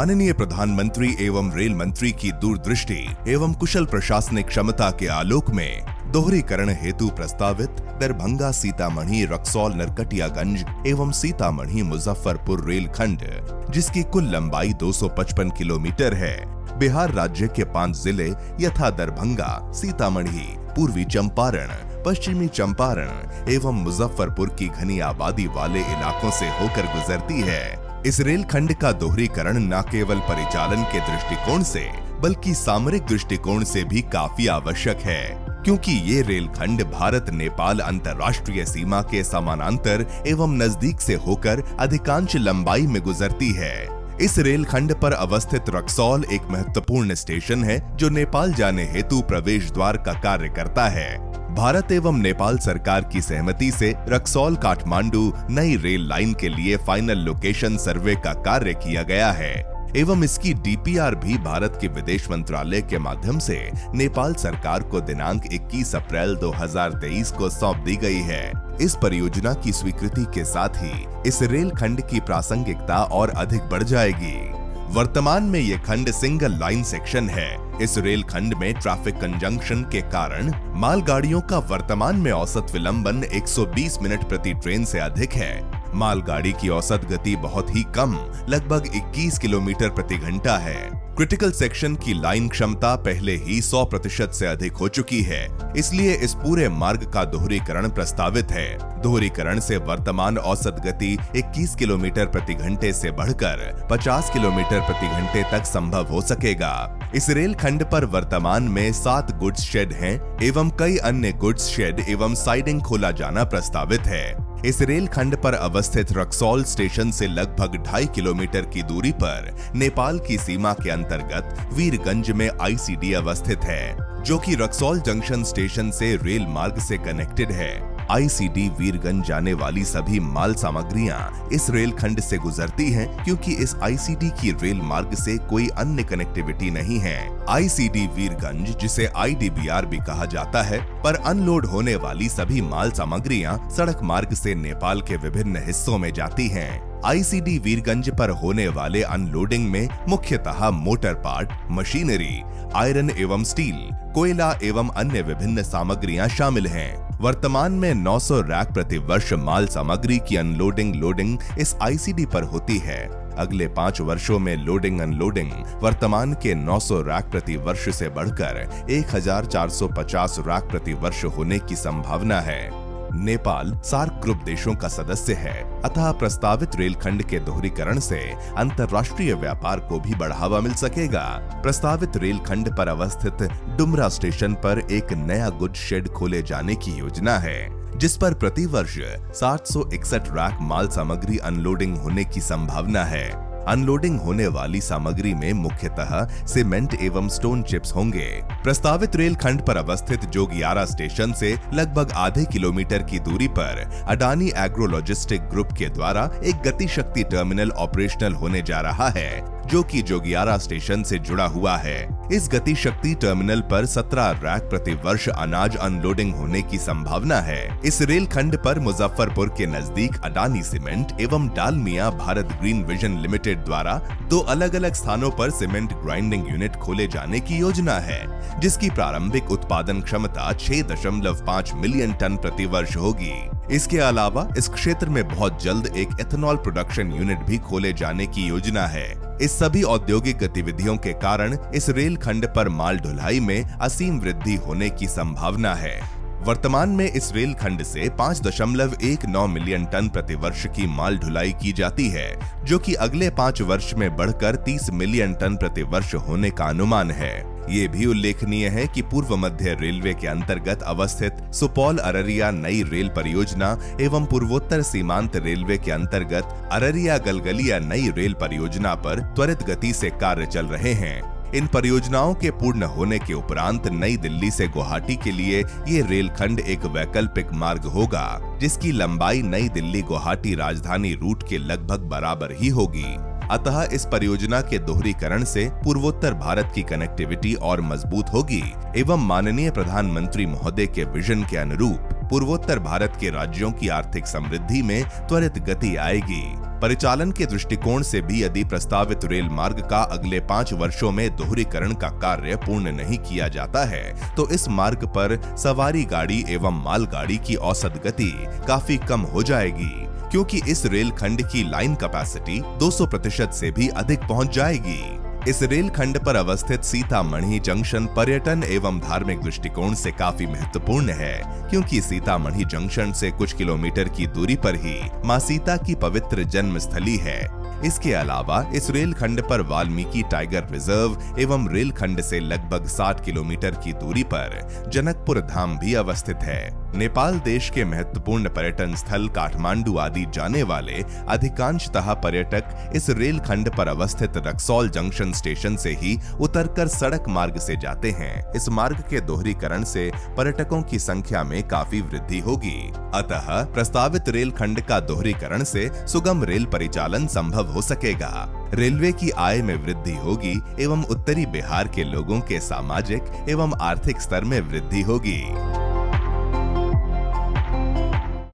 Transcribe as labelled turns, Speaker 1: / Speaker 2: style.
Speaker 1: माननीय प्रधानमंत्री एवं रेल मंत्री की दूरदृष्टि एवं कुशल प्रशासनिक क्षमता के आलोक में दोहरीकरण हेतु प्रस्तावित दरभंगा सीतामढ़ी रक्सौल नरकटियागंज एवं सीतामढ़ी मुजफ्फरपुर रेलखंड, जिसकी कुल लंबाई 255 किलोमीटर है, बिहार राज्य के 5 जिले यथा दरभंगा, सीतामढ़ी, पूर्वी चंपारण, पश्चिमी चंपारण एवं मुजफ्फरपुर की घनी आबादी वाले इलाकों से होकर गुजरती है। इस रेलखंड का दोहरीकरण न केवल परिचालन के दृष्टिकोण से बल्कि सामरिक दृष्टिकोण से भी काफी आवश्यक है, क्योंकि ये रेलखंड भारत नेपाल अंतर्राष्ट्रीय सीमा के समानांतर एवं नजदीक से होकर अधिकांश लंबाई में गुजरती है। इस रेलखंड पर अवस्थित रक्सौल एक महत्वपूर्ण स्टेशन है जो नेपाल जाने हेतु प्रवेश द्वार का कार्य करता है। भारत एवं नेपाल सरकार की सहमति से रक्सौल काठमांडू नई रेल लाइन के लिए फाइनल लोकेशन सर्वे का कार्य किया गया है एवं इसकी डीपीआर भी भारत के विदेश मंत्रालय के माध्यम से नेपाल सरकार को दिनांक 21 अप्रैल 2023 को सौंप दी गई है। इस परियोजना की स्वीकृति के साथ ही इस रेल खंड की प्रासंगिकता और अधिक बढ़ जाएगी। वर्तमान में ये खंड सिंगल लाइन सेक्शन है। इस रेल खंड में ट्रैफिक कंजंक्शन के कारण मालगाड़ियों का वर्तमान में औसत विलंबन 120 मिनट प्रति ट्रेन से अधिक है। मालगाड़ी की औसत गति बहुत ही कम, लगभग 21 किलोमीटर प्रति घंटा है। क्रिटिकल सेक्शन की लाइन क्षमता पहले ही 100% से अधिक हो चुकी है, इसलिए इस पूरे मार्ग का दोहरीकरण प्रस्तावित है। दोहरीकरण से वर्तमान औसत गति 21 किलोमीटर प्रति घंटे से बढ़कर 50 किलोमीटर प्रति घंटे तक संभव हो सकेगा। इस रेल खंड पर वर्तमान में 7 गुड्स शेड हैं एवं कई अन्य गुड्स शेड एवं साइडिंग खोला जाना प्रस्तावित है। इस रेल खंड पर अवस्थित रक्सौल स्टेशन से लगभग 2.5 किलोमीटर की दूरी पर नेपाल की सीमा के अंतर्गत वीरगंज में आईसीडी अवस्थित है, जो कि रक्सौल जंक्शन स्टेशन से रेल मार्ग से कनेक्टेड है। आईसीडी वीरगंज जाने वाली सभी माल सामग्रियां इस रेल खंड से गुजरती हैं, क्योंकि इस आईसीडी की रेल मार्ग से कोई अन्य कनेक्टिविटी नहीं है। आईसीडी वीरगंज, जिसे आईडीबीआर भी कहा जाता है, पर अनलोड होने वाली सभी माल सामग्रियां सड़क मार्ग से नेपाल के विभिन्न हिस्सों में जाती हैं। आईसीडी वीरगंज पर होने वाले अनलोडिंग में मुख्यतः मोटर पार्ट, मशीनरी, आयरन एवं स्टील, कोयला एवं अन्य विभिन्न सामग्रियां शामिल हैं। वर्तमान में 900 रैक प्रति वर्ष माल सामग्री की अनलोडिंग लोडिंग इस आईसीडी पर होती है। अगले 5 वर्षों में लोडिंग अनलोडिंग वर्तमान के 900 रैक प्रति वर्ष से बढ़कर 1450 रैक प्रति वर्ष होने की संभावना है। नेपाल सार्क ग्रुप देशों का सदस्य है, अतः प्रस्तावित रेलखंड के दोहरीकरण से अंतर्राष्ट्रीय व्यापार को भी बढ़ावा मिल सकेगा। प्रस्तावित रेलखंड पर अवस्थित डुमरा स्टेशन पर एक नया गुड्स शेड खोले जाने की योजना है, जिस पर प्रति वर्ष 761 रैक माल सामग्री अनलोडिंग होने की संभावना है। अनलोडिंग होने वाली सामग्री में मुख्यतः सीमेंट एवं स्टोन चिप्स होंगे। प्रस्तावित रेल खंड पर अवस्थित जोगियारा स्टेशन से लगभग आधे किलोमीटर की दूरी पर अडानी एग्रो लॉजिस्टिक ग्रुप के द्वारा एक गति शक्ति टर्मिनल ऑपरेशनल होने जा रहा है, जो कि जोगियारा स्टेशन से जुड़ा हुआ है। इस गति शक्ति टर्मिनल पर 17 रैक प्रति वर्ष अनाज अनलोडिंग होने की संभावना है। इस रेल खंड पर मुजफ्फरपुर के नजदीक अडानी सीमेंट एवं Dalmia Bharat green vision limited द्वारा 2 अलग-अलग स्थानों पर सीमेंट ग्राइंडिंग यूनिट खोले जाने की योजना है, जिसकी प्रारंभिक उत्पादन क्षमता 6.5 मिलियन टन प्रति वर्ष होगी। इसके अलावा इस क्षेत्र में बहुत जल्द एक एथेनॉल प्रोडक्शन यूनिट भी खोले जाने की योजना है। इस सभी औद्योगिक गतिविधियों के कारण इस रेल खंड पर माल ढुलाई में असीम वृद्धि होने की संभावना है। वर्तमान में इस रेल खंड से 5.19 मिलियन टन प्रति वर्ष की माल ढुलाई की जाती है, जो कि अगले 5 वर्ष में बढ़कर 30 मिलियन टन प्रति वर्ष होने का अनुमान है। ये भी उल्लेखनीय है कि पूर्व मध्य रेलवे के अंतर्गत अवस्थित सुपौल अररिया नई रेल परियोजना एवं पूर्वोत्तर सीमांत रेलवे के अंतर्गत अररिया गलगलिया नई रेल परियोजना पर त्वरित गति से कार्य चल रहे हैं। इन परियोजनाओं के पूर्ण होने के उपरांत नई दिल्ली से गुवाहाटी के लिए ये रेलखंड एक वैकल्पिक मार्ग होगा, जिसकी लंबाई नई दिल्ली गुवाहाटी राजधानी रूट के लगभग बराबर ही होगी। अतः इस परियोजना के दोहरीकरण से पूर्वोत्तर भारत की कनेक्टिविटी और मजबूत होगी एवं माननीय प्रधानमंत्री महोदय के विजन के अनुरूप पूर्वोत्तर भारत के राज्यों की आर्थिक समृद्धि में त्वरित गति आएगी। परिचालन के दृष्टिकोण से भी यदि प्रस्तावित रेल मार्ग का अगले 5 वर्षों में दोहरीकरण का कार्य पूर्ण नहीं किया जाता है तो इस मार्ग पर सवारी गाड़ी एवं मालगाड़ी की औसत गति काफी कम हो जाएगी, क्योंकि इस रेल खंड की लाइन कैपेसिटी 200% से भी अधिक पहुंच जाएगी। इस रेल खंड पर अवस्थित सीतामढ़ी जंक्शन पर्यटन एवं धार्मिक दृष्टिकोण से काफी महत्वपूर्ण है, क्योंकि सीतामढ़ी जंक्शन से कुछ किलोमीटर की दूरी पर ही मां सीता की पवित्र जन्मस्थली है। इसके अलावा इस रेल खंड पर वाल्मीकि टाइगर रिजर्व एवं रेल खंड से लगभग 60 किलोमीटर की दूरी पर जनकपुर धाम भी अवस्थित है। नेपाल देश के महत्वपूर्ण पर्यटन स्थल काठमांडू आदि जाने वाले अधिकांशतः पर्यटक इस रेल खंड पर अवस्थित रक्सौल जंक्शन स्टेशन से ही उतरकर सड़क मार्ग से जाते हैं। इस मार्ग के दोहरीकरण से पर्यटकों की संख्या में काफी वृद्धि होगी। अतः प्रस्तावित रेल खंड का दोहरीकरण से सुगम रेल परिचालन संभव हो सकेगा। रेलवे की आय में वृद्धि होगी एवं उत्तरी बिहार के लोगों के सामाजिक एवं आर्थिक स्तर में वृद्धि होगी।